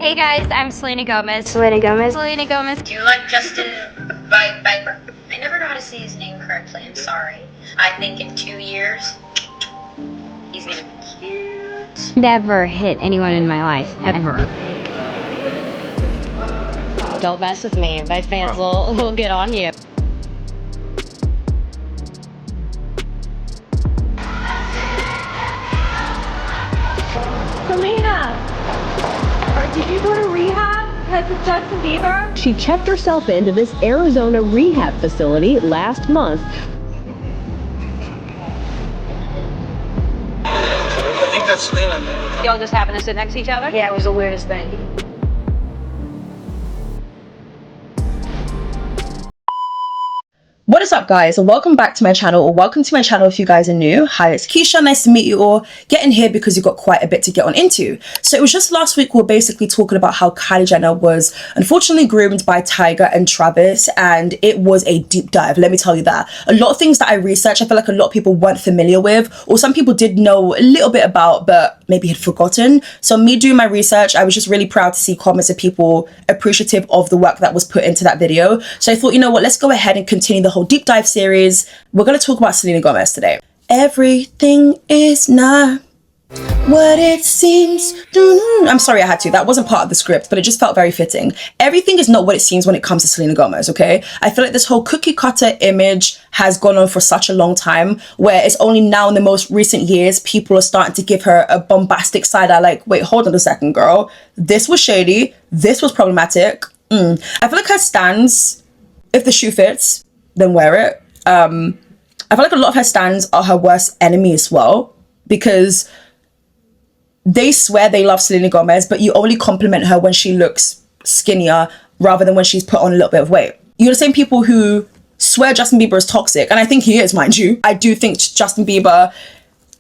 Hey guys, I'm Selena Gomez. Selena Gomez. Selena Gomez. Do you like Justin Bieber? I never know how to say his name correctly. I'm sorry. I think in 2 years, he's gonna be cute. Never hit anyone in my life, ever. Don't mess with me. My fans will get on you. Selena, did you go to rehab because of Justin Bieber? She checked herself into this Arizona rehab facility last month. I think that's Selena. Y'all just happen to sit next to each other? Yeah, it was the weirdest thing. What is up, guys, and welcome back to my channel, or welcome to my channel if you guys are new. Hi, it's Keisha. Nice to meet you all. Get in here because you've got quite a bit to get on into. So it was just last week we were basically talking about how Kylie Jenner was unfortunately groomed by Tyga and Travis, and it was a deep dive, let me tell you that. A lot of things that I researched, I feel like a lot of people weren't familiar with, or some people did know a little bit about, but maybe had forgotten. So me doing my research, I was just really proud to see comments of people appreciative of the work that was put into that video. So I thought, you know what, let's go ahead and continue the whole deep dive series. We're going to talk about Selena Gomez today. Everything is not what it seems. I'm sorry I had to. That wasn't part of the script, but it just felt very fitting. Everything is not what it seems when it comes to Selena Gomez, okay? I feel like this whole cookie cutter image has gone on for such a long time, where it's only now in the most recent years people are starting to give her a bombastic side eye, like, wait, hold on a second, girl. This was shady. This was problematic. I feel like her stans, if the shoe fits, then wear it. I feel like a lot of her stans are her worst enemy as well, because they swear they love Selena Gomez, but you only compliment her when she looks skinnier rather than when she's put on a little bit of weight. You're the same people who swear Justin Bieber is toxic, and I think he is, mind you. I do think Justin Bieber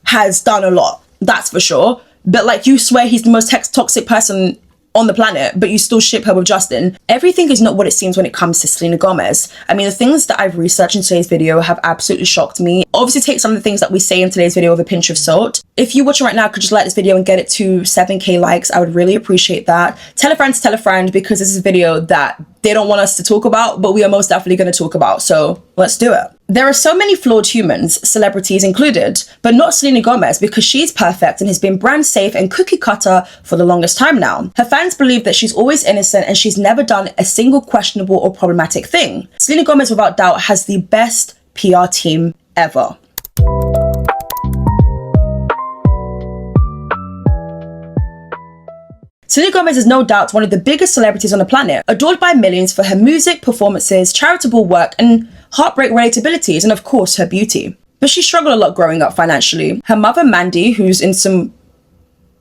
has done a lot, that's for sure. But like, you swear he's the most toxic person on the planet, but you still ship her with Justin. Everything is not what it seems when it comes to Selena Gomez. I mean, the things that I've researched in today's video have absolutely shocked me. Obviously, take some of the things that we say in today's video with a pinch of salt. If you're watching right now, could just like this video and get it to 7K likes. I would really appreciate that. Tell a friend, because this is a video that they don't want us to talk about, but we are most definitely going to talk about. So let's do it. There are so many flawed humans, celebrities included, but not Selena Gomez, because she's perfect and has been brand safe and cookie cutter for the longest time now. Her fans believe that she's always innocent and she's never done a single questionable or problematic thing. Selena Gomez, without doubt, has the best PR team ever. Selena Gomez is no doubt one of the biggest celebrities on the planet, adored by millions for her music, performances, charitable work, and heartbreak relatabilities, and of course her beauty. But she struggled a lot growing up financially. Her mother, Mandy, who's in some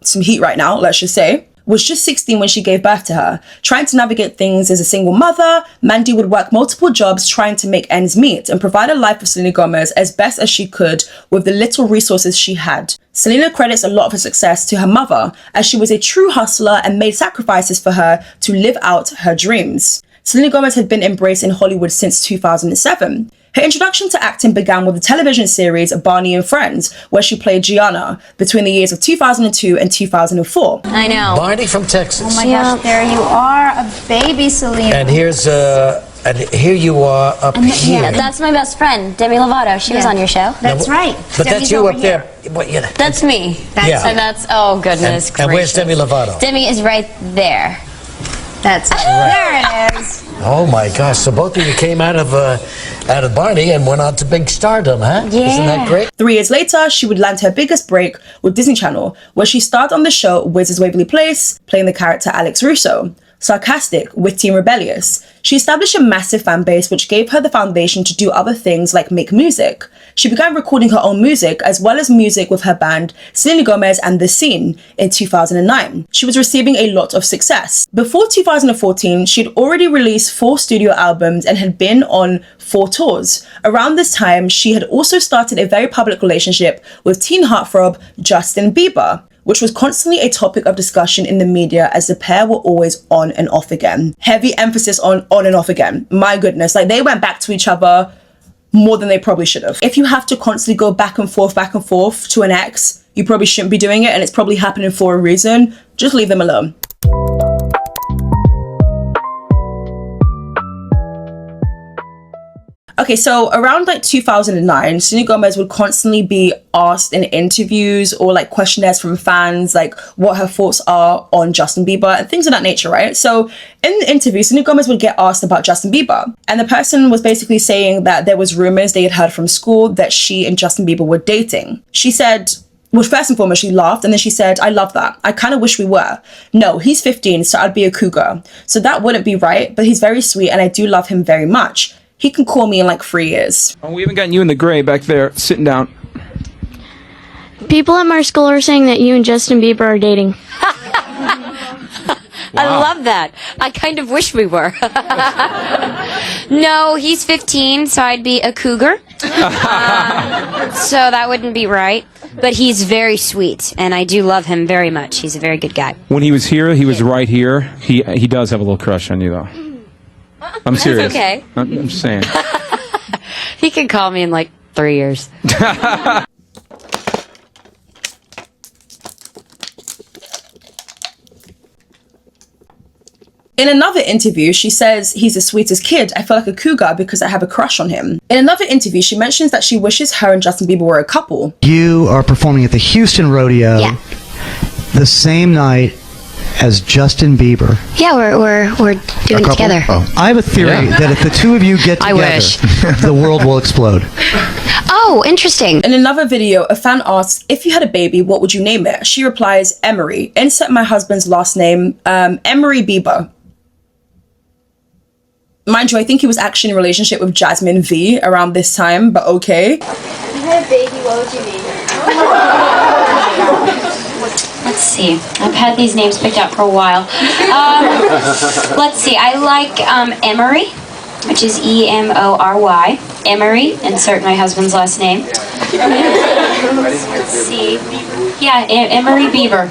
heat right now, let's just say, was just 16 when she gave birth to her. Trying to navigate things as a single mother, Mandy would work multiple jobs trying to make ends meet and provide a life for Selena Gomez as best as she could with the little resources she had. Selena credits a lot of her success to her mother, as she was a true hustler and made sacrifices for her to live out her dreams. Selena Gomez had been embraced in Hollywood since 2007. Her introduction to acting began with the television series Barney and Friends, where she played Gianna between the years of 2002 and 2004. I know. Barney from Texas. Oh my gosh, there you are, a baby Selena. And here you are up here. Yeah, that's my best friend, Demi Lovato. She was on your show. That's right. But Demi's that's you over up there. Well, you know. That's me. Yeah. And that's, oh goodness And where's Demi Lovato? Demi is right there. That's it. There it is. Oh my gosh! So both of you came out of Barney and went on to big stardom, huh? Yeah. Isn't that great? 3 years later, she would land her biggest break with Disney Channel, where she starred on the show Wizards Waverly Place, playing the character Alex Russo. Sarcastic, witty, and rebellious, she established a massive fan base, which gave her the foundation to do other things like make music. She began recording her own music, as well as music with her band Selena Gomez and The Scene in 2009. She was receiving a lot of success. Before 2014, she had already released 4 studio albums and had been on 4 tours. Around this time, she had also started a very public relationship with teen heartthrob Justin Bieber, which was constantly a topic of discussion in the media, as the pair were always on and off again. Heavy emphasis on and off again. My goodness, like, they went back to each other more than they probably should have. If you have to constantly go back and forth to an ex, you probably shouldn't be doing it, and it's probably happening for a reason. Just leave them alone. Okay, so around like 2009, Selena Gomez would constantly be asked in interviews or like questionnaires from fans, like what her thoughts are on Justin Bieber and things of that nature, right? So in the interview, Selena Gomez would get asked about Justin Bieber, and the person was basically saying that there was rumors they had heard from school that she and Justin Bieber were dating. She said, well, first and foremost, she laughed, and then she said, I love that. I kind of wish we were. No, he's 15, so I'd be a cougar. So that wouldn't be right, but he's very sweet, and I do love him very much. He can call me in like 3 years. Oh, we haven't gotten you in the gray back there, sitting down. People at my school are saying that you and Justin Bieber are dating. I love that. I kind of wish we were. No, he's 15, so I'd be a cougar. So that wouldn't be right. But he's very sweet, and I do love him very much. He's a very good guy. When he was here, he was right here. He does have a little crush on you, though. I'm serious. That's okay. I'm just saying. He can call me in like 3 years. In another interview, she says, he's the sweetest kid. I feel like a cougar because I have a crush on him. In another interview, she mentions that she wishes her and Justin Bieber were a couple. You are performing at the Houston Rodeo the same night as Justin Bieber. Yeah, we're doing it together. Oh. I have a theory that if the two of you get together, the world will explode. Oh, interesting. In another video, a fan asks, if you had a baby, what would you name it? She replies, Emery. Insert my husband's last name, Emery Bieber. Mind you, I think he was actually in a relationship with Jasmine V around this time, but okay. If you had a baby, what would you name it? Let's see. I've had these names picked out for a while. Let's see. I like Emery, which is E-M-O-R-Y. Emery. Insert my husband's last name. Let's see. Yeah, Emery Bieber.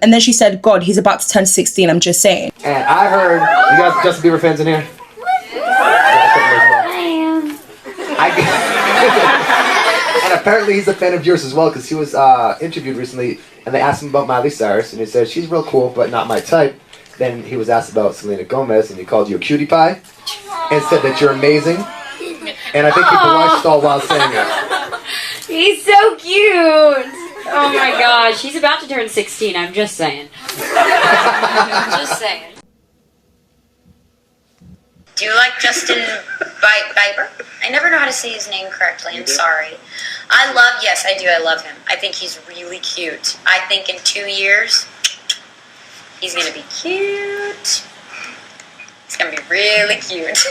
And then she said, God, he's about to turn 16, I'm just saying. And I heard, you guys Justin Bieber fans in here? And apparently he's a fan of yours as well, because he was interviewed recently, and they asked him about Miley Cyrus, and he said, she's real cool, but not my type. Then he was asked about Selena Gomez, and he called you a cutie pie, and said that you're amazing. And I think he blushed all while saying it. He's so cute. Oh my gosh, he's about to turn 16, I'm just saying. Just saying. Do you like Justin Bieber? I never know how to say his name correctly. I'm sorry. Yes, I do. I love him. I think he's really cute. I think in 2 years, he's going to be cute. He's going to be really cute.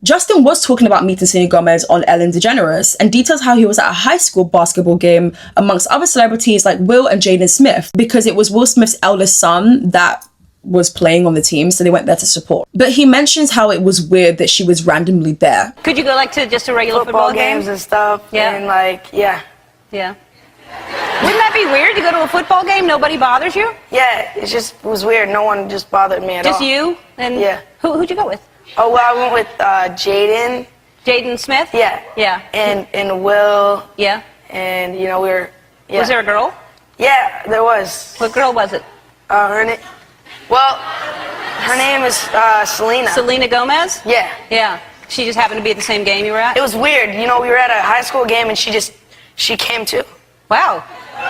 Justin was talking about meeting Selena Gomez on Ellen DeGeneres and details how he was at a high school basketball game amongst other celebrities like Will and Jaden Smith, because it was Will Smith's eldest son that was playing on the team, so they went there to support. But he mentions how it was weird that she was randomly there. Could you go like to just a regular football game? games and stuff? Yeah. And like, yeah. Yeah. Wouldn't that be weird to go to a football game? Nobody bothers you? Yeah, it was weird. No one just bothered me at all. Just you? And yeah. Who'd you go with? Oh, well, I went with Jaden. Jaden Smith? Yeah. Yeah. And Will. Yeah. And, you know, we were... Yeah. Was there a girl? Yeah, there was. What girl was it? Her name is Selena. Selena Gomez? Yeah. Yeah. She just happened to be at the same game you were at? It was weird. You know, we were at a high school game and she came too. Wow.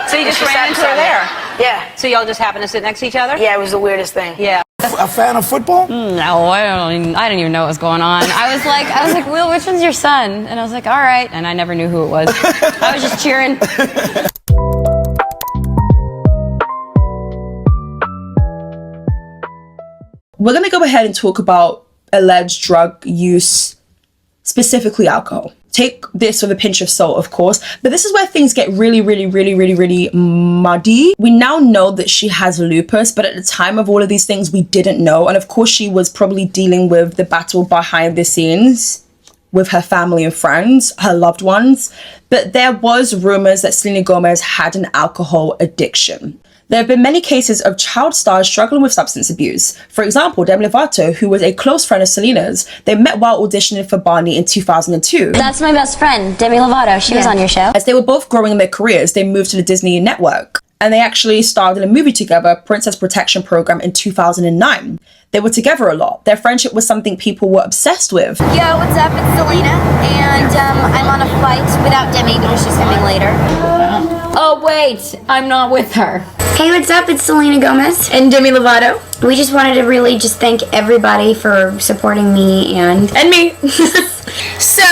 So you just ran into her there? Yeah. So y'all just happened to sit next to each other? Yeah, it was the weirdest thing. Yeah. A fan of football? No, I didn't even know what was going on. I was like, Will, which one's your son? And I was like, all right. And I never knew who it was. I was just cheering. We're going to go ahead and talk about alleged drug use, specifically alcohol. Take this with a pinch of salt, of course, but this is where things get really, really, really, really, really muddy. We now know that she has lupus, but at the time of all of these things, we didn't know. And of course, she was probably dealing with the battle behind the scenes with her family and friends, her loved ones. But there was rumors that Selena Gomez had an alcohol addiction. There have been many cases of child stars struggling with substance abuse. For example, Demi Lovato, who was a close friend of Selena's, they met while auditioning for Barney in 2002. That's my best friend, Demi Lovato. She was on your show. As they were both growing in their careers, they moved to the Disney network. and they actually starred in a movie together, Princess Protection Program, in 2009. They were together a lot. Their friendship was something people were obsessed with. Yo, what's up? It's Selena, and I'm on a flight without Demi because she's coming later. Oh, wait, I'm not with her. Hey, what's up? It's Selena Gomez. And Demi Lovato. We just wanted to really just thank everybody for supporting me and me. So,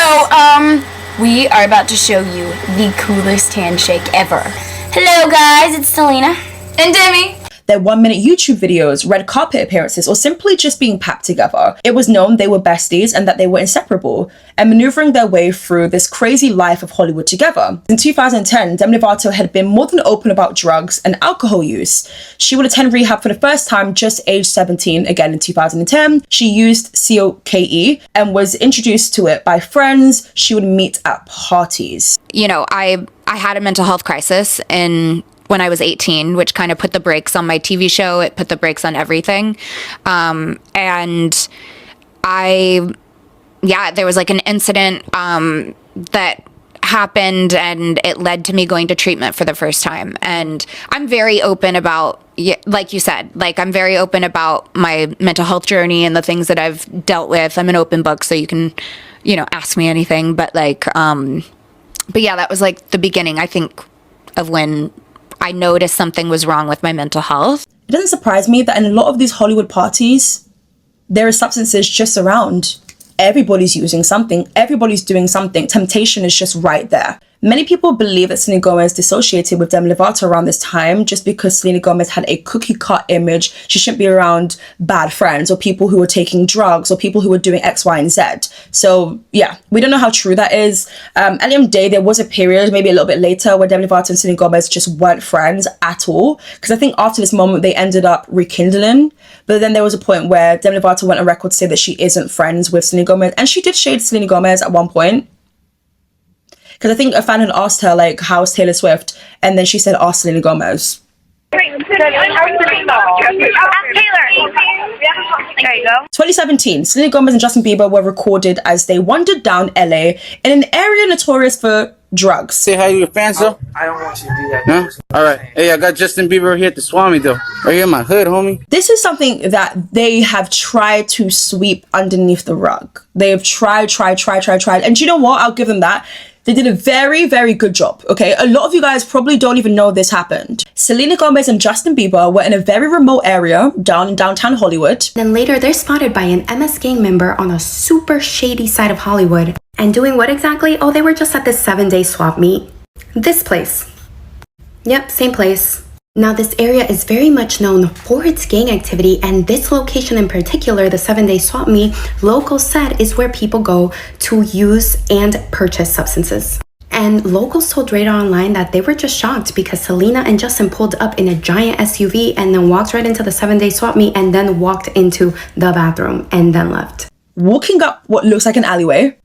we are about to show you the coolest handshake ever. Hello, guys. It's Selena. And Demi. Their 1-minute YouTube videos, red carpet appearances, or simply just being packed together. It was known they were besties and that they were inseparable, and maneuvering their way through this crazy life of Hollywood together. In 2010, Demi Lovato had been more than open about drugs and alcohol use. She would attend rehab for the first time just age 17, again in 2010. She used COKE and was introduced to it by friends she would meet at parties. You know, I had a mental health crisis when I was 18, which kind of put the brakes on my TV show. It put the brakes on everything. And there was like an incident that happened, and it led to me going to treatment for the first time. And I'm very open about, like you said, like I'm very open about my mental health journey and the things that I've dealt with. I'm an open book, so you can, ask me anything. But yeah, that was like the beginning, I think, of when I noticed something was wrong with my mental health. It doesn't surprise me that in a lot of these Hollywood parties, there are substances just around. Everybody's using something. Everybody's doing something. Temptation is just right there. Many people believe that Selena Gomez dissociated with Demi Lovato around this time just because Selena Gomez had a cookie-cut image. She shouldn't be around bad friends or people who were taking drugs or people who were doing X, Y, and Z. So yeah, we don't know how true that is. At the end of the day, there was a period, maybe a little bit later, where Demi Lovato and Selena Gomez just weren't friends at all. Because I think after this moment, they ended up rekindling. But then there was a point where Demi Lovato went on record to say that she isn't friends with Selena Gomez. And she did shade Selena Gomez at one point. Because I think a fan had asked her, like, how's Taylor Swift? And then she said, ask Selena Gomez. I'm Taylor. There you go. 2017, Selena Gomez and Justin Bieber were recorded as they wandered down LA in an area notorious for drugs. Say hi to your fans, though. I don't want you to do that. No? All right. Hey, I got Justin Bieber here at the Swami, though. Right here in my hood, homie. This is something that they have tried to sweep underneath the rug. They have tried. And you know what? I'll give them that. They did a very, very good job, okay? A lot of you guys probably don't even know this happened. Selena Gomez and Justin Bieber were in a very remote area down in downtown Hollywood. Then later, they're spotted by an MS gang member on a super shady side of Hollywood. And doing what exactly? Oh, they were just at this 7-day swap meet. This place. Yep, same place. Now, this area is very much known for its gang activity, and this location in particular, the 7-day swap meet, locals said is where people go to use and purchase substances. And locals told Radar Online that they were just shocked because Selena and Justin pulled up in a giant SUV and then walked right into the 7-day swap meet and then walked into the bathroom and then left. Walking up what looks like an alleyway,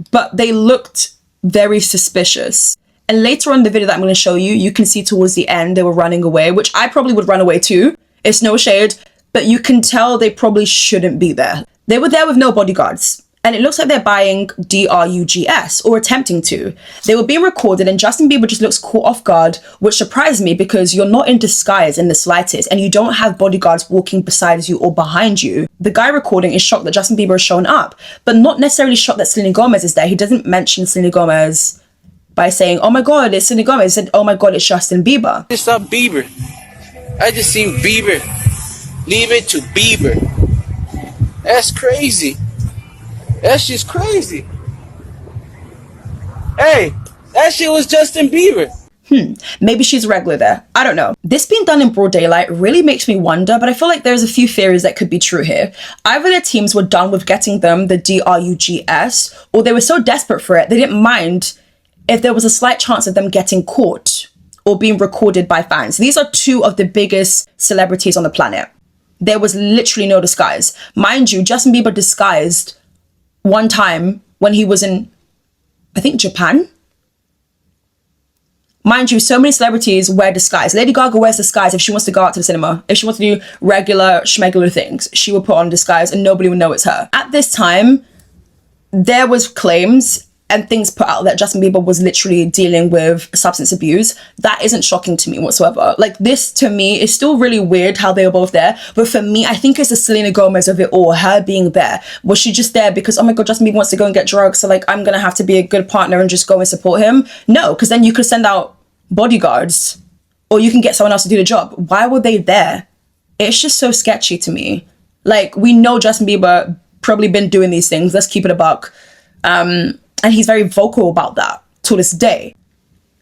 but they looked very suspicious. And later on in the video that I'm going to show you, you can see towards the end they were running away, which I probably would run away too. It's no shade, but you can tell they probably shouldn't be there. They were there with no bodyguards. And it looks like they're buying drugs or attempting to. They were being recorded and Justin Bieber just looks caught off guard, which surprised me because you're not in disguise in the slightest and you don't have bodyguards walking beside you or behind you. The guy recording is shocked that Justin Bieber has shown up, but not necessarily shocked that Selena Gomez is there. He doesn't mention Selena Gomez by saying, oh my God, it's Selena Gomez. He said, oh my God, it's Justin Bieber. I just saw Bieber. I just seen Bieber. Leave it to Bieber. That's crazy. That's just crazy. Hey, that shit was Justin Bieber. Maybe she's regular there. I don't know. This being done in broad daylight really makes me wonder, but I feel like there's a few theories that could be true here. Either their teams were done with getting them the drugs, or they were so desperate for it, they didn't mind if there was a slight chance of them getting caught or being recorded by fans. These are two of the biggest celebrities on the planet. There was literally no disguise. Mind you, Justin Bieber disguised one time when he was in, I think, Japan. Mind you, so many celebrities wear disguise. Lady Gaga wears disguise if she wants to go out to the cinema. If she wants to do regular schmegular things, she will put on disguise and nobody would know it's her. At this time, there was claims and things put out that Justin Bieber was literally dealing with substance abuse, that isn't shocking to me whatsoever. Like, this to me is still really weird how they were both there. But for me, I think it's the Selena Gomez of it all, her being there. Was she just there because, oh my God, Justin Bieber wants to go and get drugs, so like, I'm gonna have to be a good partner and just go and support him? No, because then you could send out bodyguards or you can get someone else to do the job. Why were they there? It's just so sketchy to me. Like, we know Justin Bieber probably been doing these things. Let's keep it a buck. And he's very vocal about that to this day.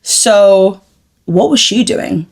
So what was she doing?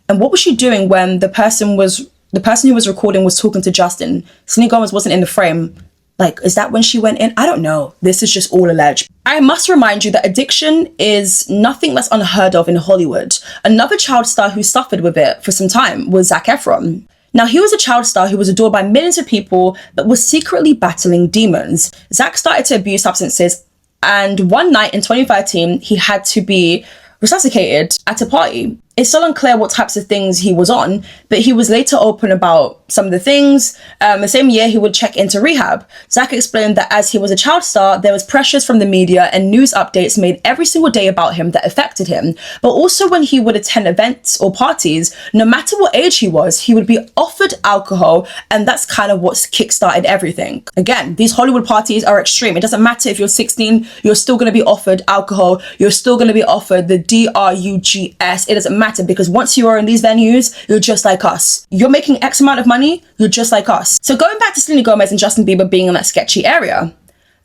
And what was she doing when the person who was recording was talking to Justin? Selena Gomez wasn't in the frame. Like, is that when she went in? I don't know. This is just all alleged. I must remind you that addiction is nothing that's unheard of in Hollywood. Another child star who suffered with it for some time was Zac Efron. Now, he was a child star who was adored by millions of people, but was secretly battling demons. Zac started to abuse substances, and one night in 2013, he had to be resuscitated at a party. It's still unclear what types of things he was on, but he was later open about some of the things. The same year, he would check into rehab. Zac explained that as he was a child star, there was pressures from the media and news updates made every single day about him that affected him. But also when he would attend events or parties, no matter what age he was, he would be offered alcohol, and that's kind of what kickstarted everything. Again, these Hollywood parties are extreme. It doesn't matter if you're 16, you're still going to be offered alcohol, you're still going to be offered the drugs. It doesn't matter, because once you are in these venues, you're just like us. You're making X amount of money, you're just like us. So going back to Selena Gomez and Justin Bieber being in that sketchy area,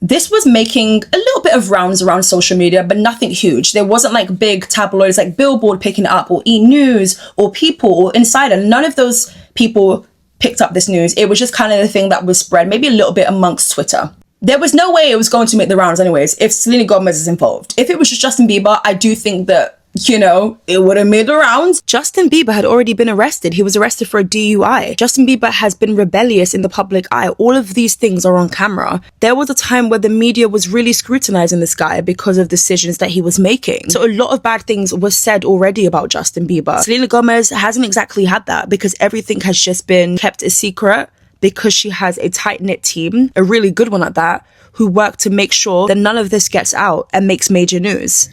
this was making a little bit of rounds around social media, but nothing huge. There wasn't like big tabloids like Billboard picking it up, or E! News, or People, or Insider. None of those people picked up this news. It was just kind of the thing that was spread, maybe a little bit amongst Twitter. There was no way it was going to make the rounds anyways if Selena Gomez is involved. If it was just Justin Bieber, I do think that, you know, it would have made the rounds. Justin Bieber had already been arrested. He was arrested for a DUI. Justin Bieber has been rebellious in the public eye. All of these things are on camera. There was a time where the media was really scrutinizing this guy because of decisions that he was making. So a lot of bad things were said already about Justin Bieber. Selena Gomez hasn't exactly had that, because everything has just been kept a secret, because she has a tight-knit team, a really good one at that, who work to make sure that none of this gets out and makes major news.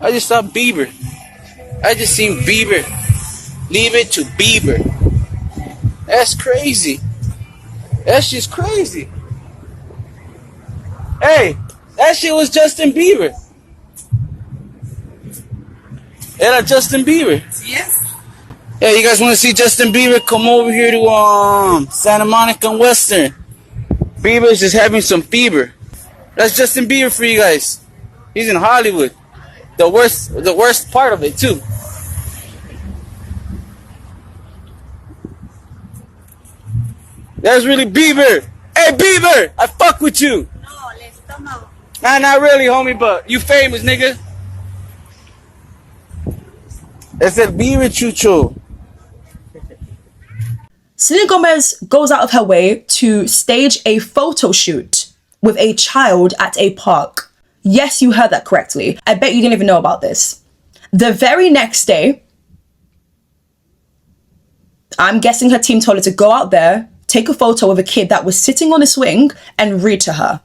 I just saw Bieber. I just seen Bieber. Leave it to Bieber. That's crazy. That's just crazy. Hey, that shit was Justin Bieber. Era Justin Bieber. Yes. Yeah, you guys want to see Justin Bieber? Come over here to Santa Monica and Western. Bieber's just having some fever. That's Justin Bieber for you guys. He's in Hollywood. The worst part of it too. That's really Bieber. Hey Bieber, I fuck with you. Nah, not really, homie, but you famous, nigga. It's a Bieber chucho. Selena Gomez goes out of her way to stage a photo shoot with a child at a park. Yes, you heard that correctly. I bet you didn't even know about this. The very next day, I'm guessing her team told her to go out there, take a photo of a kid that was sitting on a swing, and read to her.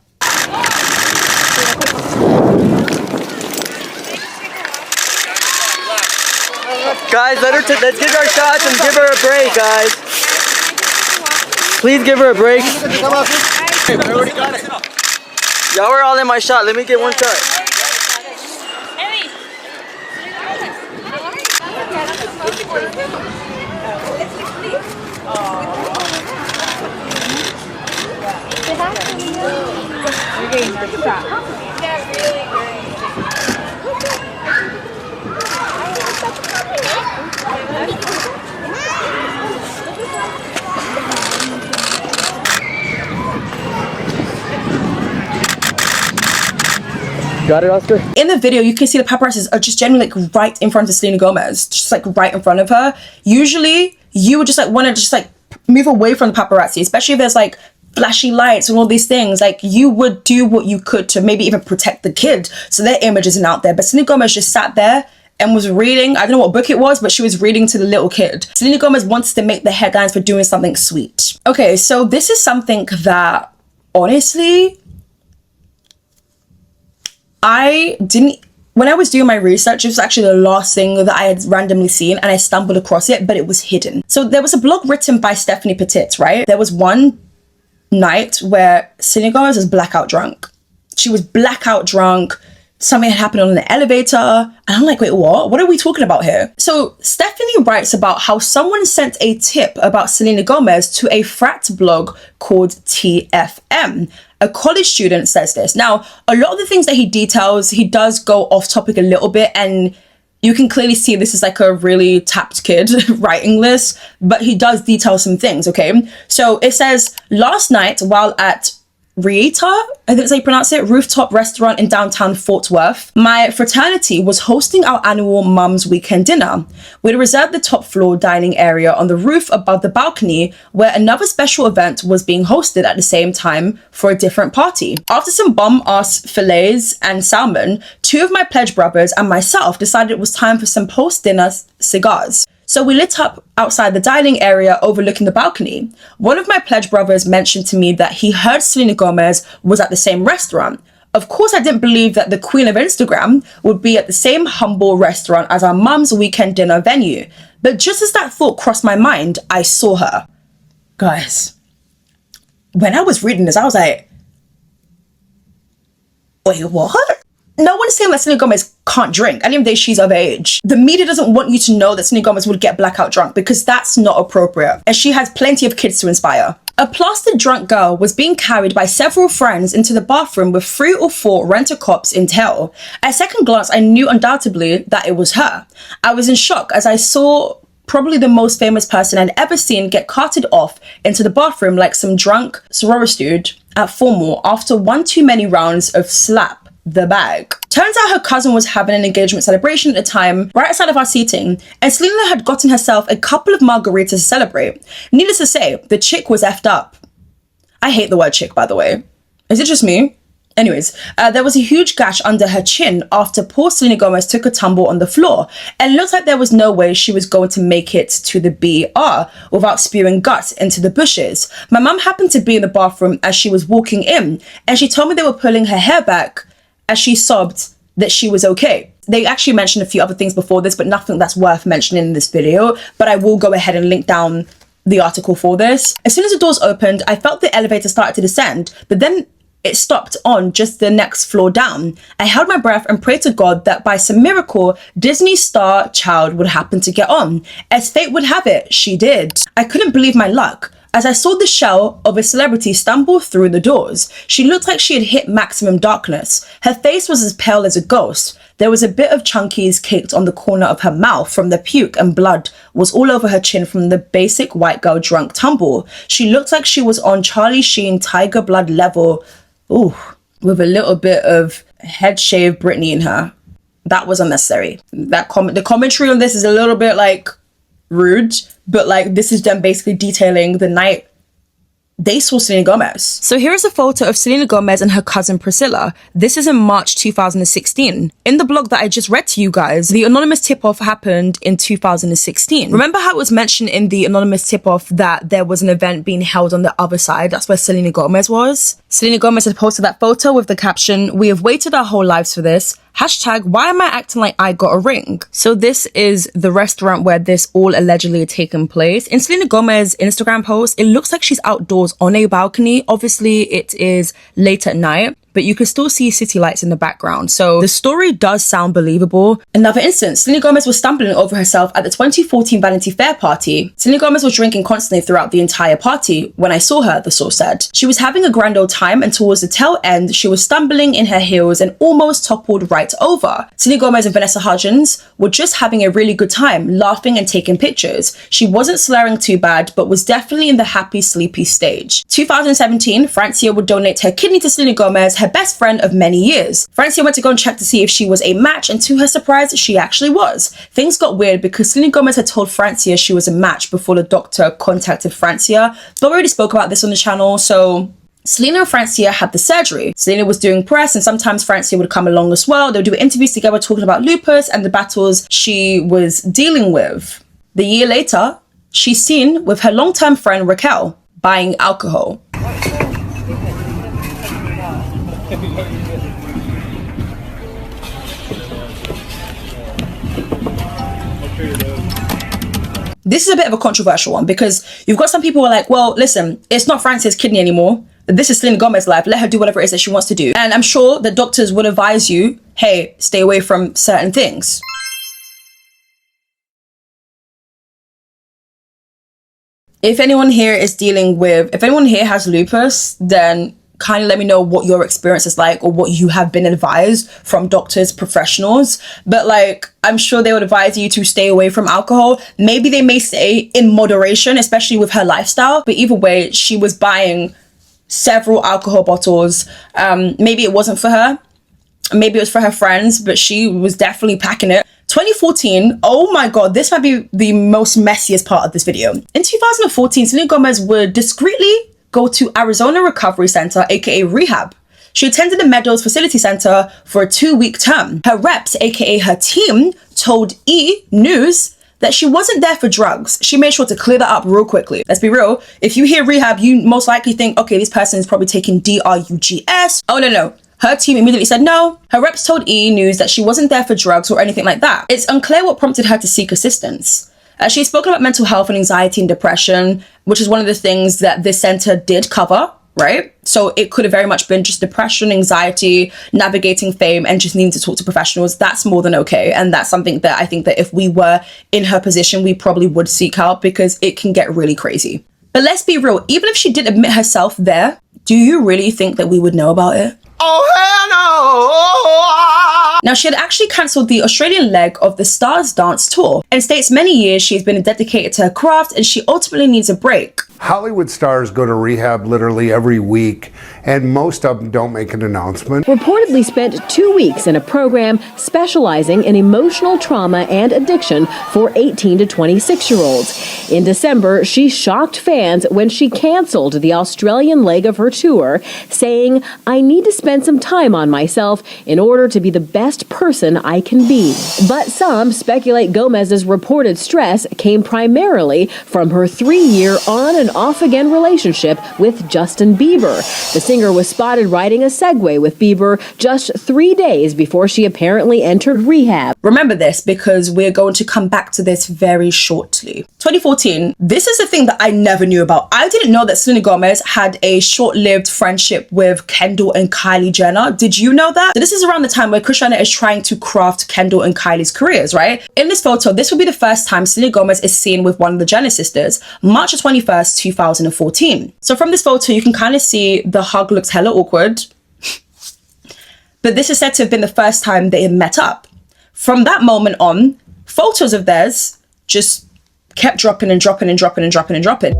Guys, let's give her shots and give her a break, guys. Please give her a break. Y'all were all in my shot. Let me get one shot. You're getting your shot. Yeah, really great. Got it, Oscar? In the video, you can see the paparazzis are just generally like right in front of Selena Gomez, just like right in front of her. Usually, you would just like want to just like move away from the paparazzi, especially if there's like flashy lights and all these things. Like, you would do what you could to maybe even protect the kid so their image isn't out there. But Selena Gomez just sat there and was reading. I don't know what book it was, but she was reading to the little kid. Selena Gomez wants to make the headlines for doing something sweet. Okay, so this is something that honestly, when I was doing my research, it was actually the last thing that I had randomly seen, and I stumbled across it, but it was hidden. So there was a blog written by Stephanie Petit, right? There was one night where Selena Gomez was blackout drunk. She was blackout drunk. Something had happened on the elevator. And I'm like, wait, what? What are we talking about here? So Stephanie writes about how someone sent a tip about Selena Gomez to a frat blog called TFM. A college student says this. Now, a lot of the things that he details, he does go off topic a little bit, and you can clearly see this is like a really tapped kid writing this, but he does detail some things, okay? So it says, last night while at Rieta, I think that's how you pronounce it, rooftop restaurant in downtown Fort Worth, my fraternity was hosting our annual Mum's Weekend dinner. We'd reserved the top floor dining area on the roof above the balcony where another special event was being hosted at the same time for a different party. After some bomb-ass fillets and salmon, 2 of my pledge brothers and myself decided it was time for some post-dinner cigars. So we lit up outside the dining area overlooking the balcony. One of my pledge brothers mentioned to me that he heard Selena Gomez was at the same restaurant. Of course, I didn't believe that the queen of Instagram would be at the same humble restaurant as our Mum's Weekend dinner venue. But just as that thought crossed my mind, I saw her. Guys, when I was reading this, I was like, wait, what? No one's saying that Selena Gomez can't drink. At the end of the day, she's of age. The media doesn't want you to know that Selena Gomez would get blackout drunk because that's not appropriate. And she has plenty of kids to inspire. A plastered drunk girl was being carried by several friends into the bathroom with 3 or 4 rent-a-cops in tail. At second glance, I knew undoubtedly that it was her. I was in shock as I saw probably the most famous person I'd ever seen get carted off into the bathroom like some drunk sorority dude at formal after one too many rounds of slap the bag. Turns out her cousin was having an engagement celebration at the time, right outside of our seating, and Selena had gotten herself a couple of margaritas to celebrate. Needless to say, the chick was effed up. I hate the word chick, by the way. Is it just me? Anyways, there was a huge gash under her chin after poor Selena Gomez took a tumble on the floor, and it looked like there was no way she was going to make it to the BR without spewing guts into the bushes. My mum happened to be in the bathroom as she was walking in, and she told me they were pulling her hair back as she sobbed that she was okay. They actually mentioned a few other things before this, but nothing that's worth mentioning in this video, but I will go ahead and link down the article for this. As soon as the doors opened, I felt the elevator started to descend, but then it stopped on just the next floor down. I held my breath and prayed to God that by some miracle, Disney star child would happen to get on. As fate would have it, she did. I couldn't believe my luck as I saw the shell of a celebrity stumble through the doors. She looked like she had hit maximum darkness. Her face was as pale as a ghost. There was a bit of chunkies caked on the corner of her mouth from the puke, and blood was all over her chin from the basic white girl drunk tumble. She looked like she was on Charlie Sheen Tiger Blood level, ooh, with a little bit of head shave Britney in her. That was unnecessary. The commentary on this is a little bit like rude, but like this is them basically detailing the night they saw Selena Gomez. So here is a photo of Selena Gomez and her cousin Priscilla. This is in March 2016. In the blog that I just read to you guys, the anonymous tip-off happened in 2016. Remember how it was mentioned in the anonymous tip-off that there was an event being held on the other side? That's where Selena Gomez was. Selena Gomez had posted that photo with the caption, "We have waited our whole lives for this. Hashtag, why am I acting like I got a ring?" So this is the restaurant where this all allegedly had taken place. In Selena Gomez's Instagram post, it looks like she's outdoors on a balcony. Obviously, it is late at night, but you can still see city lights in the background. So the story does sound believable. Another instance, Selena Gomez was stumbling over herself at the 2014 Vanity Fair party. Selena Gomez was drinking constantly throughout the entire party. When I saw her, the source said. She was having a grand old time, and towards the tail end, she was stumbling in her heels and almost toppled right over. Selena Gomez and Vanessa Hudgens were just having a really good time, laughing and taking pictures. She wasn't slurring too bad, but was definitely in the happy, sleepy stage. 2017, Francia would donate her kidney to Selena Gomez, her best friend of many years. Francia went to go and check to see if she was a match, and to her surprise, she actually was. Things got weird because Selena Gomez had told Francia she was a match before the doctor contacted Francia, but we already spoke about this on the channel, so Selena and Francia had the surgery. Selena was doing press, and sometimes Francia would come along as well. They would do interviews together talking about lupus and the battles she was dealing with. The year later, she's seen with her longtime friend Raquel buying alcohol. This is a bit of a controversial one because you've got some people who are like, well, listen, it's not Frances' kidney anymore. This is Selena Gomez's life. Let her do whatever it is that she wants to do. And I'm sure the doctors would advise you, hey, stay away from certain things. If anyone here has lupus, then kind of let me know what your experience is like or what you have been advised from doctors, professionals. But like, I'm sure they would advise you to stay away from alcohol. Maybe they may say in moderation, especially with her lifestyle. But either way, she was buying several alcohol bottles. Maybe it wasn't for her. Maybe it was for her friends, but she was definitely packing it. 2014, oh my god, this might be the most messiest part of this video. In 2014, Selena Gomez would discreetly go to Arizona Recovery Center, aka rehab. She attended the Meadows Facility Center for a 2-week term. Her reps, aka her team, told E! News that she wasn't there for drugs. She made sure to clear that up real quickly. Let's be real, if you hear rehab, you most likely think, okay, this person is probably taking drugs. Oh no. Her team immediately said no. Her reps told E! News that she wasn't there for drugs or anything like that. It's unclear what prompted her to seek assistance. She's spoken about mental health and anxiety and depression, which is one of the things that this center did cover, right? So it could have very much been just depression, anxiety, navigating fame, and just needing to talk to professionals. That's more than okay. And that's something that I think that if we were in her position, we probably would seek help because it can get really crazy. But let's be real, even if she did admit herself there, do you really think that we would know about it? Oh, hell no! Now, she had actually cancelled the Australian leg of the Stars Dance tour and states many years she's been dedicated to her craft and she ultimately needs a break. Hollywood stars go to rehab literally every week, and most of them don't make an announcement. Reportedly spent 2 weeks in a program specializing in emotional trauma and addiction for 18 to 26-year-olds. In December, she shocked fans when she canceled the Australian leg of her tour, saying, "I need to spend some time on myself in order to be the best person I can be." But some speculate Gomez's reported stress came primarily from her 3-year on and off again relationship with Justin Bieber. The singer was spotted riding a Segway with Bieber just 3 days before she apparently entered rehab. Remember this because we're going to come back to this very shortly. 2014, this is the thing that I never knew about. I didn't know that Selena Gomez had a short-lived friendship with Kendall and Kylie Jenner. Did you know that? So this is around the time where Kris Jenner is trying to craft Kendall and Kylie's careers, right? In this photo, this will be the first time Selena Gomez is seen with one of the Jenner sisters, March 21st, 2014. So from this photo, you can kind of see the hug looks hella awkward. But this is said to have been the first time they had met up. From that moment on, photos of theirs just kept dropping and dropping and dropping and dropping and dropping.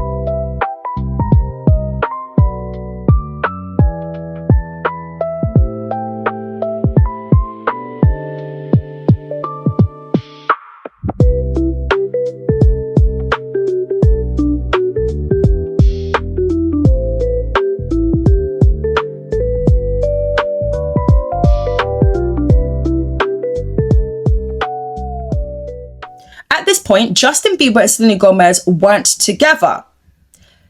At this point, Justin Bieber and Selena Gomez weren't together.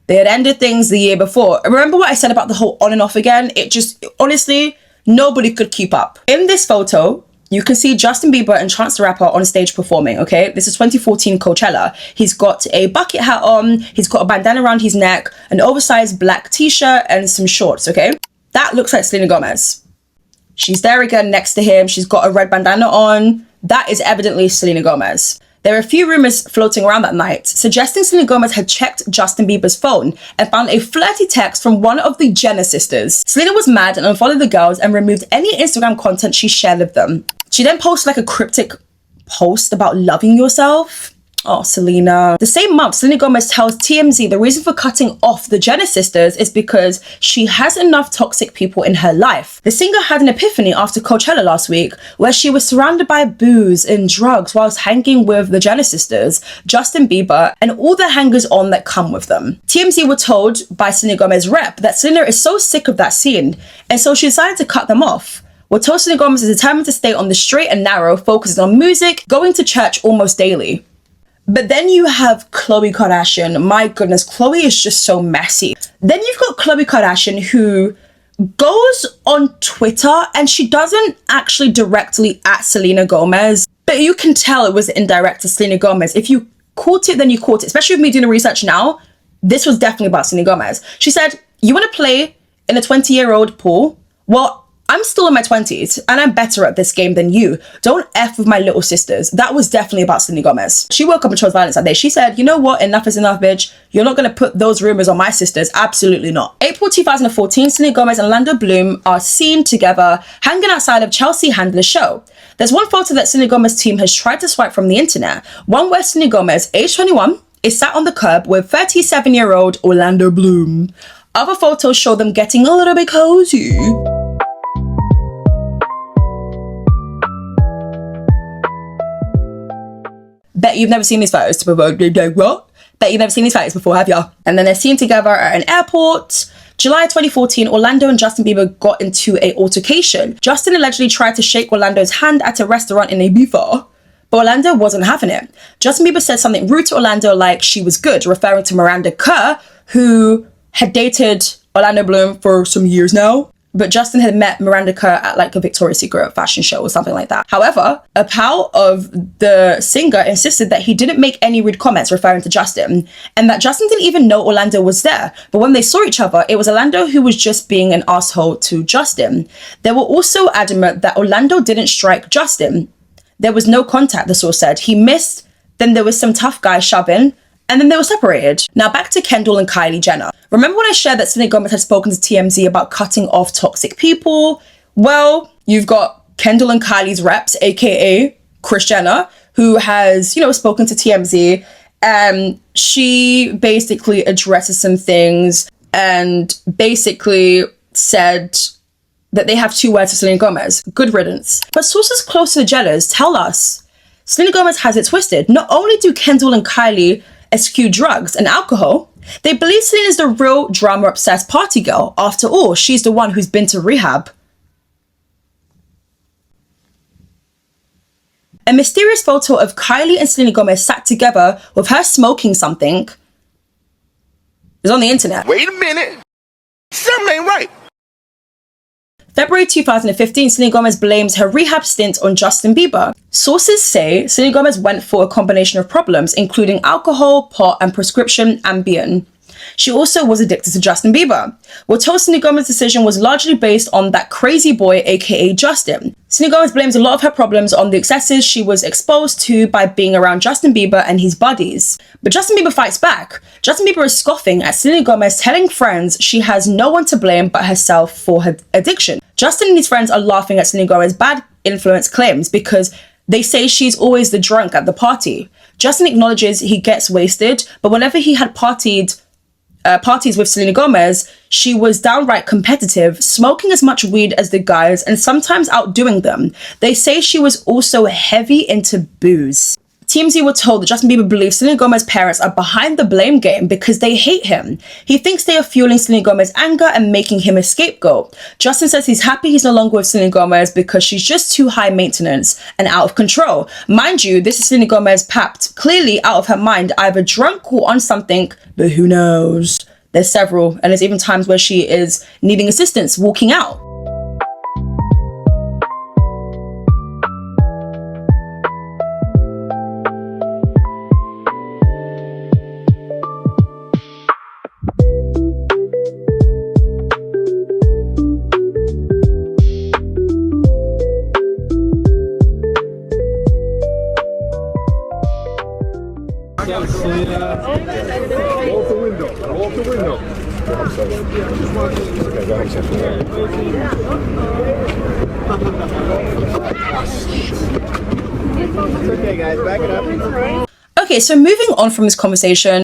They had ended things the year before. Remember what I said about the whole on and off again? It just, honestly, nobody could keep up. In this photo, you can see Justin Bieber and Chance the Rapper on stage performing, okay? This is 2014 Coachella. He's got a bucket hat on, he's got a bandana around his neck, an oversized black t-shirt, and some shorts, okay? That looks like Selena Gomez. She's there again next to him. She's got a red bandana on. That is evidently Selena Gomez. There are a few rumors floating around that night, suggesting Selena Gomez had checked Justin Bieber's phone and found a flirty text from one of the Jenner sisters. Selena was mad and unfollowed the girls and removed any Instagram content she shared with them. She then posted like a cryptic post about loving yourself. Oh, Selena. The same month, Selena Gomez tells TMZ the reason for cutting off the Jenner sisters is because she has enough toxic people in her life. The singer had an epiphany after Coachella last week, where she was surrounded by booze and drugs whilst hanging with the Jenner sisters, Justin Bieber, and all the hangers-on that come with them. TMZ were told by Selena Gomez's rep that Selena is so sick of that scene, and so she decided to cut them off. We're told Selena Gomez is determined to stay on the straight and narrow, focusing on music, going to church almost daily. But then you have Khloe Kardashian. My goodness, Khloe is just so messy. Then you've got Khloe Kardashian, who goes on Twitter, and she doesn't actually directly at Selena Gomez, but you can tell it was indirect to Selena Gomez. If you caught it, then you caught it. Especially with me doing the research now, this was definitely about Selena Gomez. She said, you want to play in a 20-year-old pool? Well, I'm still in my 20s and I'm better at this game than you. Don't F with my little sisters. That was definitely about Selena Gomez. She woke up and chose violence that day. She said, you know what? Enough is enough, bitch. You're not going to put those rumors on my sisters. Absolutely not. April 2014, Selena Gomez and Orlando Bloom are seen together hanging outside of Chelsea Handler's show. There's one photo that Selena Gomez's team has tried to swipe from the internet. One where Selena Gomez, age 21, is sat on the curb with 37-year-old Orlando Bloom. Other photos show them getting a little bit cozy. Bet you've never seen these photos before. What? Bet you've never seen these photos before, have ya? And then they're seen together at an airport. July 2014, Orlando and Justin Bieber got into an altercation. Justin allegedly tried to shake Orlando's hand at a restaurant in Ibiza, but Orlando wasn't having it. Justin Bieber said something rude to Orlando like she was good, referring to Miranda Kerr, who had dated Orlando Bloom for some years now. But Justin had met Miranda Kerr at like a Victoria's Secret fashion show or something like that. However, a pal of the singer insisted that he didn't make any rude comments referring to Justin, and that Justin didn't even know Orlando was there. But when they saw each other, it was Orlando who was just being an asshole to Justin. They were also adamant that Orlando didn't strike Justin. There was no contact, the source said. He missed, then there was some tough guy shoving, and then they were separated. Now back to Kendall and Kylie Jenner. Remember when I shared that Selena Gomez had spoken to TMZ about cutting off toxic people? Well, you've got Kendall and Kylie's reps, aka Kris Jenner, who has, spoken to TMZ, and she basically addresses some things and basically said that they have two words for Selena Gomez: good riddance. But sources close to the Jenners tell us Selena Gomez has it twisted. Not only do Kendall and Kylie eschew drugs and alcohol, they believe Selena's the real drama-obsessed party girl. After all, she's the one who's been to rehab. A mysterious photo of Kylie and Selena Gomez sat together with her smoking something is on the internet. Wait a minute. Something ain't right. February 2015, Selena Gomez blames her rehab stint on Justin Bieber. Sources say Selena Gomez went for a combination of problems, including alcohol, pot, and prescription Ambien. She also was addicted to Justin Bieber. We're told Selena Gomez's decision was largely based on that crazy boy, aka Justin. Selena Gomez blames a lot of her problems on the excesses she was exposed to by being around Justin Bieber and his buddies. But Justin Bieber fights back. Justin Bieber is scoffing at Selena Gomez, telling friends she has no one to blame but herself for her addiction. Justin and his friends are laughing at Selena Gomez's bad influence claims because they say she's always the drunk at the party. Justin acknowledges he gets wasted, but whenever he had parties with Selena Gomez, she was downright competitive, smoking as much weed as the guys and sometimes outdoing them. They say she was also heavy into booze. TMZ were told that Justin Bieber believes Selena Gomez's parents are behind the blame game because they hate him. He thinks they are fueling Selena Gomez's anger and making him a scapegoat. Justin says he's happy he's no longer with Selena Gomez because she's just too high maintenance and out of control. Mind you, this is Selena Gomez papped, clearly out of her mind, either drunk or on something, but who knows? There's several, and there's even times where she is needing assistance walking out. Okay, guys, back it up. Okay, so moving on from this conversation.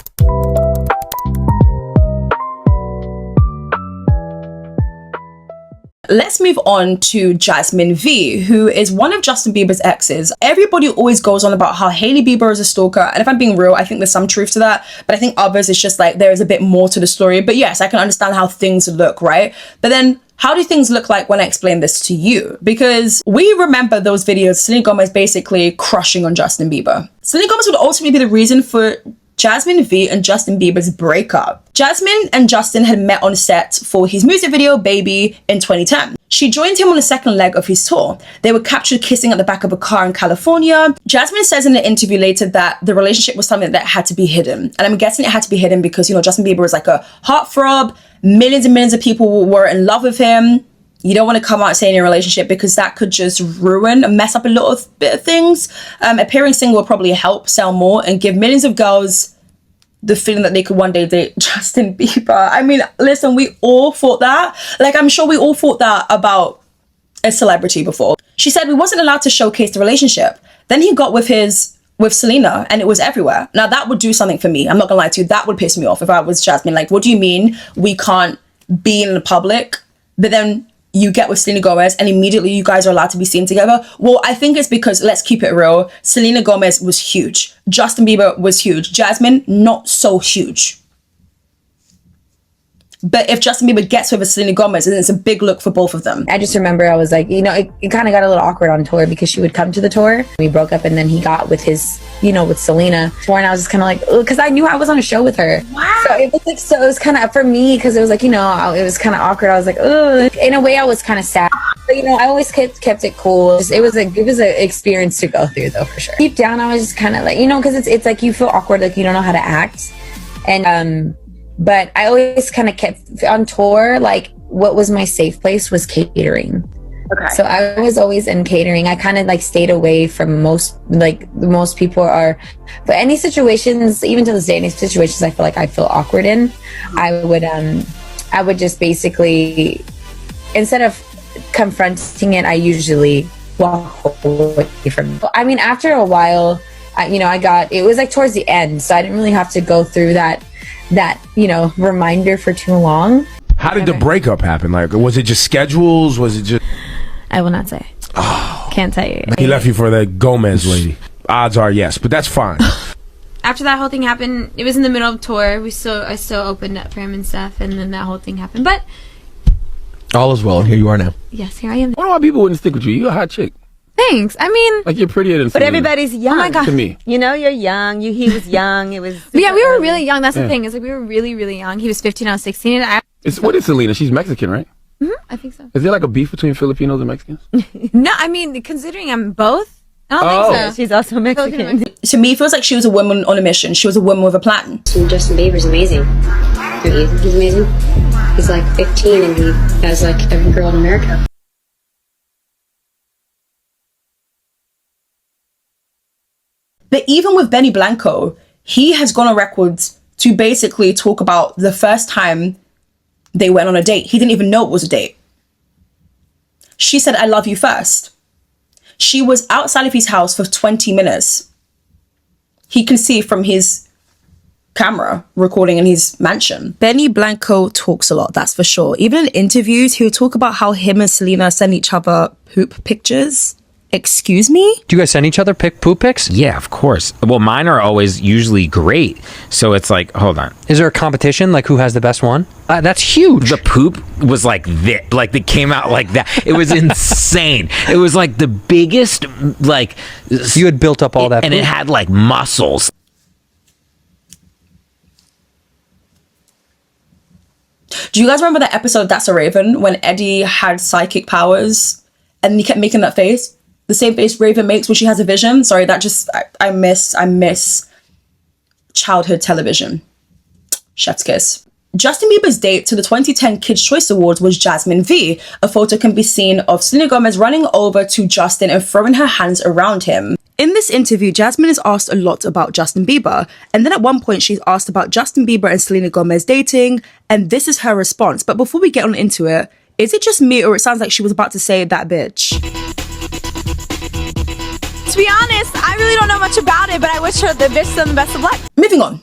Let's move on to Jasmine V, who is one of Justin Bieber's exes. Everybody always goes on about how Hailey Bieber is a stalker, and if I'm being real, I think there's some truth to that, but I think others, it's just like there is a bit more to the story. But yes, I can understand how things look, right? But then how do things look like when I explain this to you? Because we remember those videos, Selena Gomez basically crushing on Justin Bieber. Selena Gomez would ultimately be the reason for Jasmine V and Justin Bieber's breakup. Jasmine and Justin had met on set for his music video Baby in 2010. She joined him on the second leg of his tour. They were captured kissing at the back of a car in California. Jasmine says in an interview later that the relationship was something that had to be hidden. And I'm guessing it had to be hidden because, you know, Justin Bieber was like a heartthrob. Millions and millions of people were in love with him. You don't want to come out saying your relationship because that could just ruin and mess up a little bit of things. Appearing single will probably help sell more and give millions of girls the feeling that they could one day date Justin Bieber. I mean, listen, we all thought that. Like, I'm sure we all thought that about a celebrity before. She said we wasn't allowed to showcase the relationship. Then he got with Selena and it was everywhere. Now that would do something for me. I'm not gonna lie to you. That would piss me off if I was Jasmine. Like, what do you mean we can't be in the public? But then you get with Selena Gomez and immediately you guys are allowed to be seen together. Well, I think it's because, let's keep it real, Selena Gomez was huge. Justin Bieber was huge. Jasmine, not so huge. But if Justin Bieber gets with a Selena Gomez, then it's a big look for both of them. I just remember I was like, you know, it kind of got a little awkward on tour because she would come to the tour. We broke up and then he got with his, you know, with Selena. And I was just kind of like, because I knew I was on a show with her. Wow. So it was like, so it was kind of, for me, because it was like, you know, it was kind of awkward. I was like, ugh. In a way, I was kind of sad. But, you know, I always kept it cool. It was an experience to go through, though, for sure. Deep down, I was just kind of like, you know, because it's like you feel awkward, like you don't know how to act. And, but I always kind of kept on tour, like what was my safe place was catering. Okay. So I was always in catering. I kind of like stayed away from most people are, but any situations, even to this day, any situations I feel awkward in, I would just basically, instead of confronting it, I usually walk away from it. I mean, after a while, it was like towards the end, so I didn't really have to go through that, you know, reminder for too long. How did the breakup happen? Like, was it just schedules? Was it just... I will not say. Oh. Can't tell you. He left you for the Gomez lady. Odds are yes, but that's fine. After that whole thing happened, it was in the middle of tour. I still opened up for him and stuff, and then that whole thing happened. But all is well, and here you are now. yes, here I am. I don't know why people wouldn't stick with you. You're a hot chick. Thanks. I mean, like, you're prettier than but Selena. everybody's young. Oh my God. To me. You know, you're young. He was young. It was. Yeah, we were really young. That's the thing. It's like we were really, really young. He was 15. I was 16. What is Selena? She's Mexican, right? Mm-hmm, I think so. Is there like a beef between Filipinos and Mexicans? No, I mean, considering I'm both, I don't think so. She's also Mexican. To me, it feels like she was a woman on a mission. She was a woman with a plan. Justin Bieber's amazing. He's amazing. He's like 15 and he has like every girl in America. But even with Benny Blanco, he has gone on record to basically talk about the first time they went on a date. He didn't even know it was a date. She said, "I love you" first. She was outside of his house for 20 minutes. He can see from his camera recording in his mansion. Benny Blanco talks a lot, that's for sure. Even in interviews, he'll talk about how him and Selena send each other poop pictures. Excuse me? Do you guys send each other poop pics? Yeah, of course. Well, mine are always usually great. So it's like, hold on. Is there a competition? Like, who has the best one? That's huge. The poop was like this. Like, it came out like that. It was insane. It was like the biggest, like... You had built up all that and poop. it had like muscles. Do you guys remember that episode of That's a Raven when Eddie had psychic powers and he kept making that face? The same face Raven makes when she has a vision. Sorry, that just, I miss childhood television. Chef's kiss. Justin Bieber's date to the 2010 Kids' Choice Awards was Jasmine V. A photo can be seen of Selena Gomez running over to Justin and throwing her hands around him. In this interview, Jasmine is asked a lot about Justin Bieber. And then at one point, she's asked about Justin Bieber and Selena Gomez dating. And this is her response. But before we get on into it, is it just me or it sounds like she was about to say that bitch? To be honest, I really don't know much about it, but I wish her the best of luck. Moving on.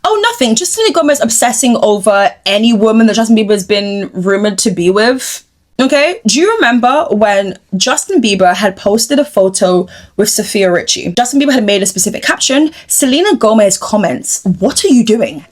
Oh, nothing. Just Selena Gomez obsessing over any woman that Justin Bieber's been rumored to be with. Okay, do you remember when Justin Bieber had posted a photo with Sophia Richie? Justin Bieber had made a specific caption. Selena Gomez comments, "What are you doing?"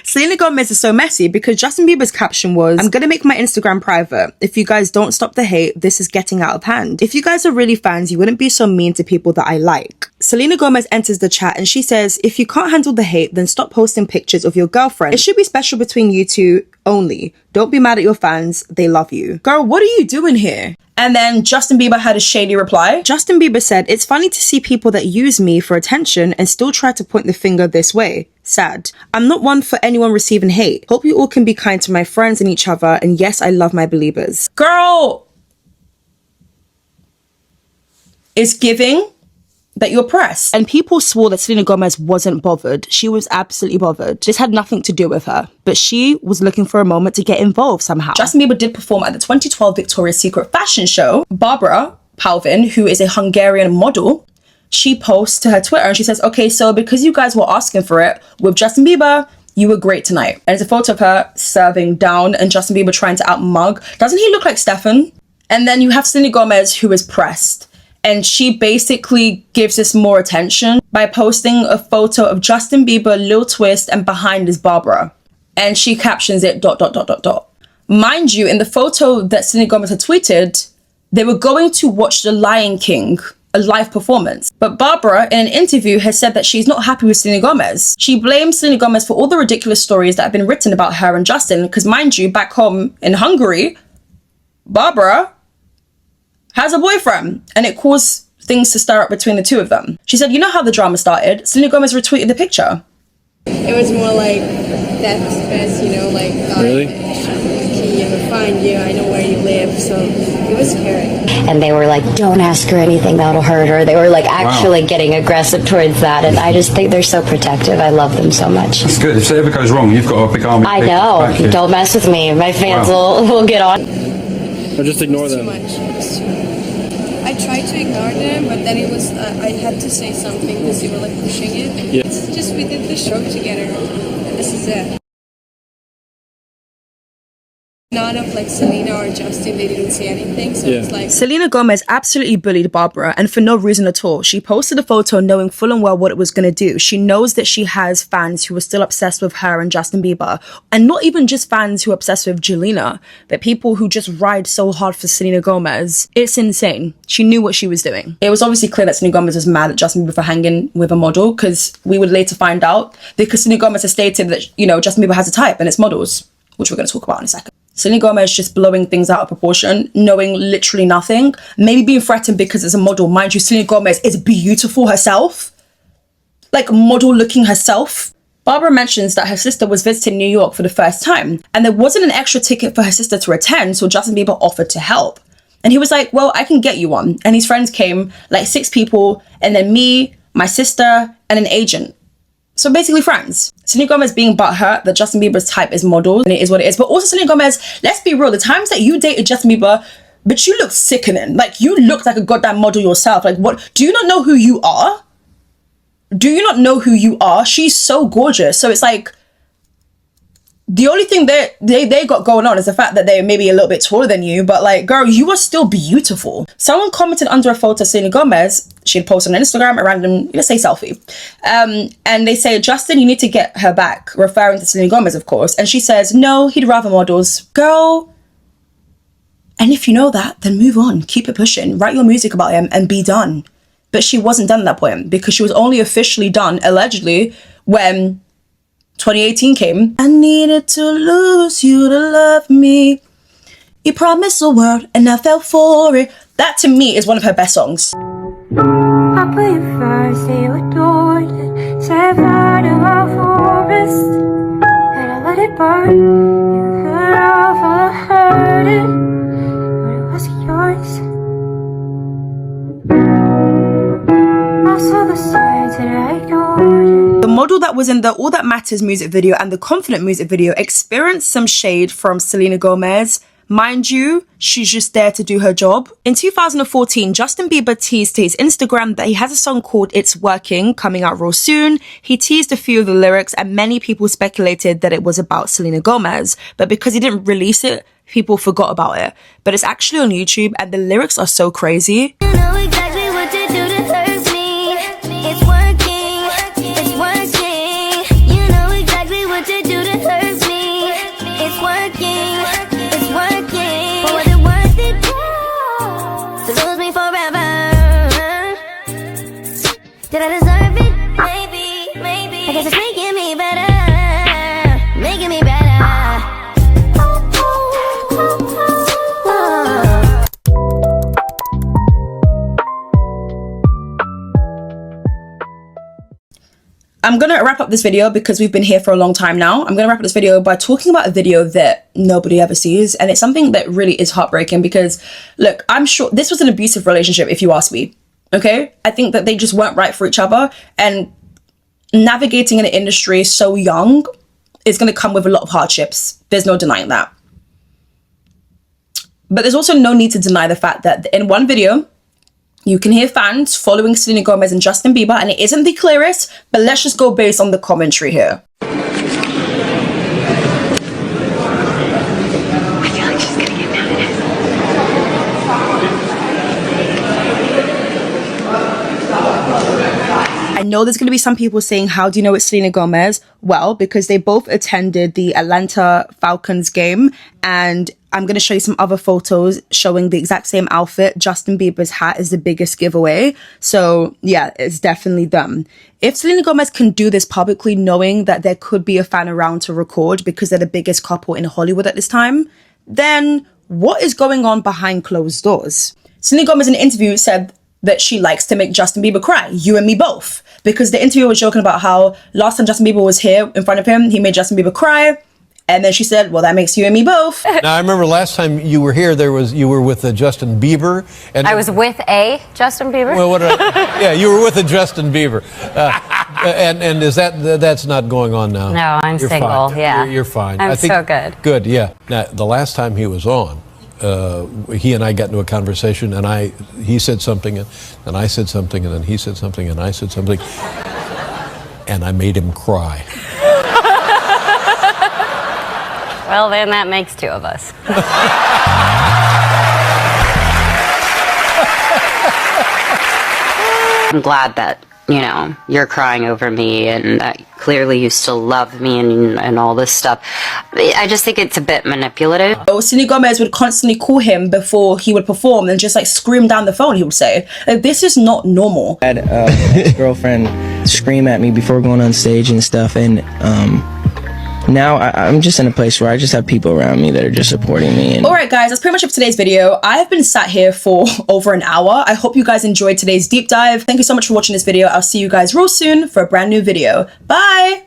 Selena Gomez is so messy because Justin Bieber's caption was, "I'm gonna make my Instagram private. If you guys don't stop the hate, this is getting out of hand. If you guys are really fans, you wouldn't be so mean to people that I like." Selena Gomez enters the chat and she says, "If you can't handle the hate, then stop posting pictures of your girlfriend. It should be special between you two only. Don't be mad at your fans. They love you." Girl, what are you doing here? And then Justin Bieber had a shady reply. Justin Bieber said, "It's funny to see people that use me for attention and still try to point the finger this way. Sad. I'm not one for anyone receiving hate. Hope you all can be kind to my friends and each other. And yes, I love my believers." Girl, it's giving that you're pressed. And people swore that Selena Gomez wasn't bothered. She was absolutely bothered. This had nothing to do with her. But she was looking for a moment to get involved somehow. Justin Bieber did perform at the 2012 Victoria's Secret fashion show. Barbara Palvin, who is a Hungarian model, she posts to her Twitter and she says, "Okay, so because you guys were asking for it with Justin Bieber, you were great tonight." And it's a photo of her serving down and Justin Bieber trying to outmug. Doesn't he look like Stefan? And then you have Selena Gomez, who is pressed. And she basically gives this more attention by posting a photo of Justin Bieber, Lil Twist, and behind is Barbara. And she captions it ... Mind you, in the photo that Selena Gomez had tweeted, they were going to watch The Lion King, a live performance. But Barbara, in an interview, has said that she's not happy with Selena Gomez. She blames Selena Gomez for all the ridiculous stories that have been written about her and Justin, because mind you, back home in Hungary, Barbara has a boyfriend, and it caused things to stir up between the two of them. She said, "You know how the drama started? Selena Gomez retweeted the picture." It was more like death's best, you know, like really? Okay, I'm gonna find you, I know where you live, so it was scary. And they were like, "Don't ask her anything that'll hurt her." They were like actually getting aggressive towards that, and I just think they're so protective. I love them so much. It's good. If it ever goes wrong, you've got a big army. I know. Don't mess with me. My fans will get on. Or just ignore them. I tried to ignore them, but then it was I had to say something because they were like pushing it. Yeah. It's just we did the show together, and this is it. None of like Selena or Justin, they didn't say anything, so it's like... Selena Gomez absolutely bullied Barbara, and for no reason at all. She posted a photo knowing full and well what it was going to do. She knows that she has fans who are still obsessed with her and Justin Bieber, and not even just fans who are obsessed with Jelena, but people who just ride so hard for Selena Gomez. It's insane. She knew what she was doing. It was obviously clear that Selena Gomez was mad at Justin Bieber for hanging with a model, because we would later find out, because Selena Gomez has stated that, you know, Justin Bieber has a type, and it's models, which we're going to talk about in a second. Selena Gomez just blowing things out of proportion, knowing literally nothing, maybe being threatened because it's a model. Mind you, Selena Gomez is beautiful herself, like model looking herself. Barbara mentions that her sister was visiting New York for the first time, and there wasn't an extra ticket for her sister to attend, so Justin Bieber offered to help. And he was like, "Well, I can get you one." And his friends came, like 6 people, and then me, my sister, and an agent. So basically friends. Selena Gomez being butthurt that Justin Bieber's type is models, and it is what it is. But also Selena Gomez, let's be real, the times that you dated Justin Bieber, but you look sickening. Like, you looked like a goddamn model yourself. Like, what? Do you not know who you are? Do you not know who you are? She's so gorgeous. So it's like, the only thing that they got going on is the fact that they're maybe a little bit taller than you, but like, girl, you are still beautiful. Someone commented under a photo of Selena Gomez. She had posted on Instagram a random, let's say, selfie. And they say, "Justin, you need to get her back," referring to Selena Gomez, of course. And she says, "No, he'd rather models." Girl. And if you know that, then move on. Keep it pushing. Write your music about him and be done. But she wasn't done at that point, because she was only officially done, allegedly, when 2018 came. "I needed to lose you to love me. You promised the world and I fell for it." That to me is one of her best songs. I put you first, you adored it. Set fire to our forest, and I let it burn. You cut off all I heard it, but it wasn't yours. I saw the signs and I ignored it. The model that was in the All That Matters music video and the Confident music video experienced some shade from Selena Gomez. Mind you, she's just there to do her job. In 2014, Justin Bieber teased to his Instagram that he has a song called It's Working coming out real soon. He teased a few of the lyrics, and many people speculated that it was about Selena Gomez. But because he didn't release it, people forgot about it. But it's actually on YouTube, and the lyrics are so crazy. You know exactly what to do to hurt me. It's working, it's working. You know exactly what to do to deserve it. Maybe. I guess it's making me better. Making me better. I'm gonna wrap up this video because we've been here for a long time now. I'm gonna wrap up this video by talking about a video that nobody ever sees, and it's something that really is heartbreaking because, look, I'm sure this was an abusive relationship if you ask me, okay? I think that they just weren't right for each other, and navigating an industry so young is gonna come with a lot of hardships. There's no denying that. But there's also no need to deny the fact that in one video, you can hear fans following Selena Gomez and Justin Bieber, and it isn't the clearest, but let's just go based on the commentary here. I know there's going to be some people saying, how do you know it's Selena Gomez? Well, because they both attended the Atlanta Falcons game, and I'm going to show you some other photos showing the exact same outfit. Justin Bieber's hat is the biggest giveaway. So yeah, it's definitely them. If Selena Gomez can do this publicly, knowing that there could be a fan around to record because they're the biggest couple in Hollywood at this time, then what is going on behind closed doors? Selena Gomez in an interview said that she likes to make Justin Bieber cry, you and me both. Because the interviewer was joking about how last time Justin Bieber was here in front of him, he made Justin Bieber cry. And then she said, well, that makes you and me both. Now, I remember last time you were here, you were with Justin Bieber. And I was with a Justin Bieber? Well, yeah, you were with a Justin Bieber. And is that's not going on now? No, I'm You're single, fine. yeah. You're fine. I'm so good. Good, yeah. Now, the last time he was on, he and I got into a conversation, and he said something, and I said something, and then he said something, and I said something, and I made him cry. Well, then that makes two of us. I'm glad that, you know, you're crying over me and that clearly you still love me and all this stuff. I just think it's a bit manipulative. Selena Gomez would constantly call him before he would perform and just like scream down the phone, he would say. Like, this is not normal. I had a girlfriend scream at me before going on stage and stuff, and now I'm just in a place where I just have people around me that are just supporting me. And alright guys, that's pretty much it for today's video. I have been sat here for over an hour. I hope you guys enjoyed today's deep dive. Thank you so much for watching this video. I'll see you guys real soon for a brand new video. Bye!